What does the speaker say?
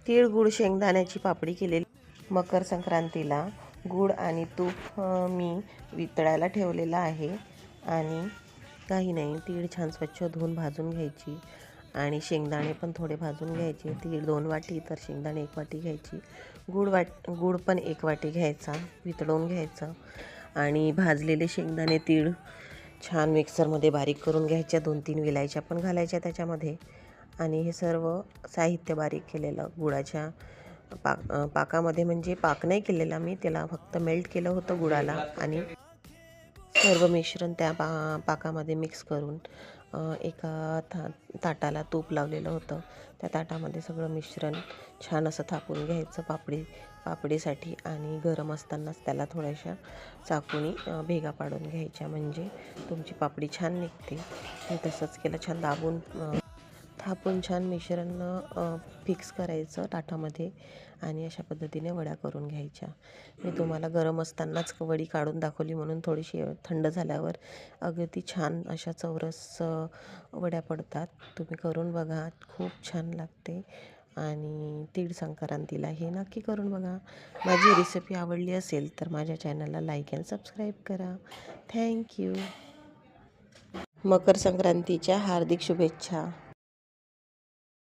तीळ गुळ शेंगदाण्याची पापडी केलेली। मकर संक्रांतीला गुळ आणि तूप मी वितळायला ठेवलेला आहे। आणि काही नाही, तीळ छान स्वच्छ धुवून भाजून घ्यायची आणि शेंगदाणे पण थोडे भाजून घ्यायचे। तीळ 2 वाटी तर शेंगदाणे 1 वाटी घ्यायची। गुळ पण 1 वाटी घ्यायचा, वितळवून घ्यायचा। आणि भाजलेले शेंगदाणे तीळ छान मिक्सरमध्ये बारीक करून घ्यायच्या। 2-3 विलायच्या पण घालायच्या त्याच्यामध्ये। आणि हे सर्व साहित्य बारीक केलेलं गुळाच्या पाकामध्ये, म्हणजे पाक नाही केलेला मी, त्याला फक्त मेल्ट केलं होतं गुळाला। आणि सर्व मिश्रण त्या पाकामध्ये मिक्स करून एका ताटाला तूप लावलेलं होतं। त्या ताटामध्ये सगळं मिश्रण छान असं थापून घ्यायचं पापडीसाठी। आणि गरम असतानाच त्याला थोड्याशा चाकूनी भेगा पाडून घ्यायच्या, म्हणजे तुमची पापडी छान निघते। मी तसंच केलं, छान दाबून थापून छान मिश्रण फिक्स करायचं ताटामध्ये। आणि अशा पद्धतीने वड्या करून घ्यायच्या। मी तुम्हाला गरम असतानाच वडी काढून दाखवली, म्हणून थोडीशी थंड झाल्यावर अगदी छान अशा चौरस वड्या पडतात। तुम्ही करून बघा, खूप छान लागते। आणि तीळ संक्रांतीला हे नक्की करून बघा। माझी रेसिपी आवडली असेल तर माझ्या चॅनलला लाईक अँड सबस्क्राईब करा। थँक्यू। मकर संक्रांतीच्या हार्दिक शुभेच्छा।